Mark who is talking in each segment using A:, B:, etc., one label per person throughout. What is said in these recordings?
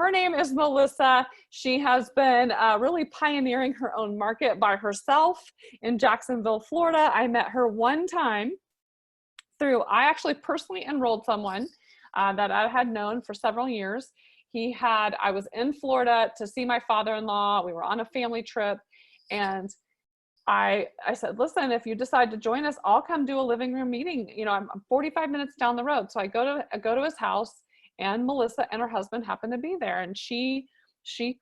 A: her name is Melissa. She has been really pioneering her own market by herself in Jacksonville, Florida. I met her one time I actually personally enrolled someone that I had known for several years. I was in Florida to see my father-in-law. We were on a family trip, and I said, listen, if you decide to join us, I'll come do a living room meeting. You know, I'm 45 minutes down the road. So I go to his house, and Melissa and her husband happened to be there, and she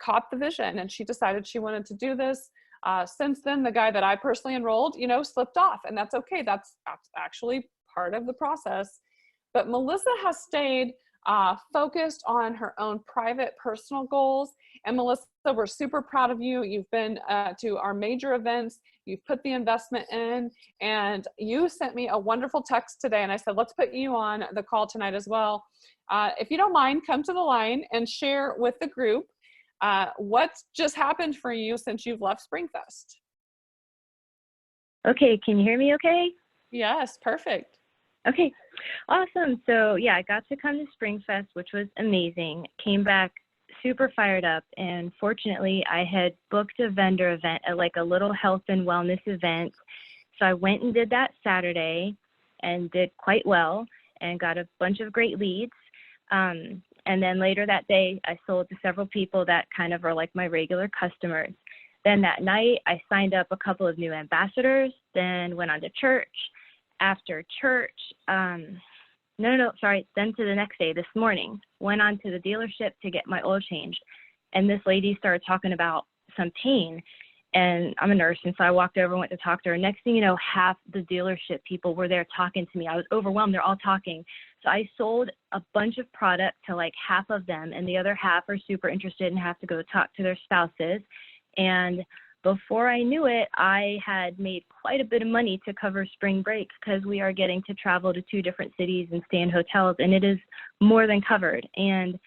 A: caught the vision, and she decided she wanted to do this. Since then, the guy that I personally enrolled, you know, slipped off, and that's okay. That's actually part of the process. But Melissa has stayed focused on her own private personal goals. And Melissa, we're super proud of you. You've been to our major events. You've put the investment in, and you sent me a wonderful text today. And I said, let's put you on the call tonight as well. If you don't mind, come to the line and share with the group what's just happened for you since you've left SpringFest.
B: Okay, can you hear me okay?
A: Yes, perfect.
B: Okay, awesome. So yeah, I got to come to SpringFest, which was amazing. Came back super fired up, and fortunately I had booked a vendor event at like a little health and wellness event. So I went and did that Saturday and did quite well and got a bunch of great leads. And then later that day, I sold to several people that kind of are like my regular customers. Then that night, I signed up a couple of new ambassadors, then went on to church. After church, then to the next day, this morning, went on to the dealership to get my oil changed. And this lady started talking about some pain. And I'm a nurse, and so I walked over and went to talk to her. Next thing you know, half the dealership people were there talking to me. I was overwhelmed. They're all talking. So I sold a bunch of product to like half of them, and the other half are super interested and have to go talk to their spouses. And before I knew it, I had made quite a bit of money to cover spring break, because we are getting to travel to 2 different cities and stay in hotels, and it is more than covered. And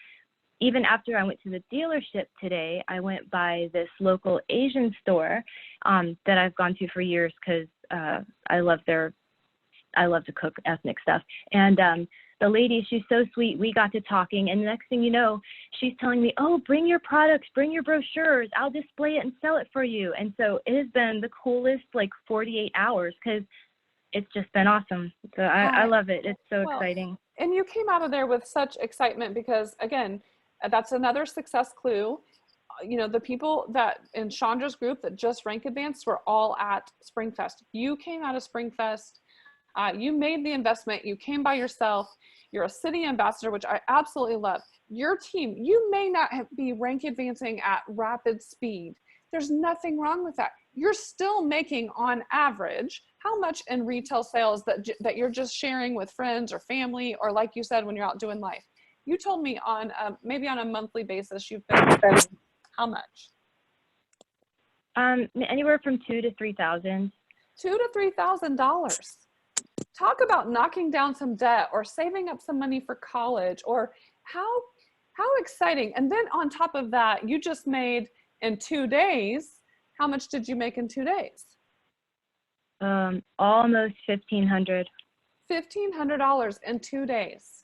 B: even after I went to the dealership today, I went by this local Asian store that I've gone to for years, because I love to cook ethnic stuff. And the lady, she's so sweet. We got to talking, and the next thing you know, she's telling me, oh, bring your products, bring your brochures. I'll display it and sell it for you. And so it has been the coolest, like 48 hours, because it's just been awesome. So I love it. It's so exciting.
A: And you came out of there with such excitement, because again, that's another success clue. You know, the people that in Chandra's group that just rank advanced were all at SpringFest. You came out of SpringFest. You made the investment. You came by yourself. You're a city ambassador, which I absolutely love. Your team, you may not be rank advancing at rapid speed. There's nothing wrong with that. You're still making, on average, how much in retail sales that you're just sharing with friends or family, or like you said, when you're out doing life. You told me on maybe on a monthly basis you've been spending how much?
B: Anywhere from $2,000 to $3,000.
A: $2,000 to $3,000. Talk about knocking down some debt or saving up some money for college, or how exciting. And then on top of that, you just made in 2 days. How much did you make in 2 days?
B: Almost $1,500.
A: $1,500 in 2 days.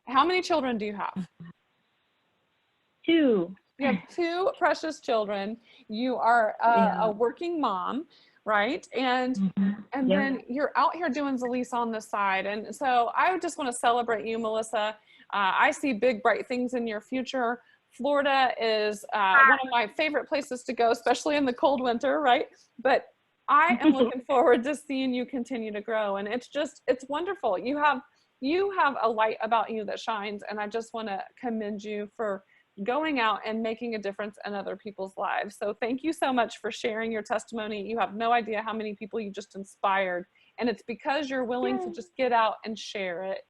A: How many children do you have?
B: 2.
A: You have 2 precious children. You are a working mom, right? And then you're out here doing Zalise on the side. And so I just want to celebrate you, Melissa. I see big, bright things in your future. Florida is one of my favorite places to go, especially in the cold winter, right? But I am looking forward to seeing you continue to grow. And it's wonderful. You have a light about you that shines. And I just want to commend you for going out and making a difference in other people's lives. So thank you so much for sharing your testimony. You have no idea how many people you just inspired. And it's because you're willing to just get out and share it.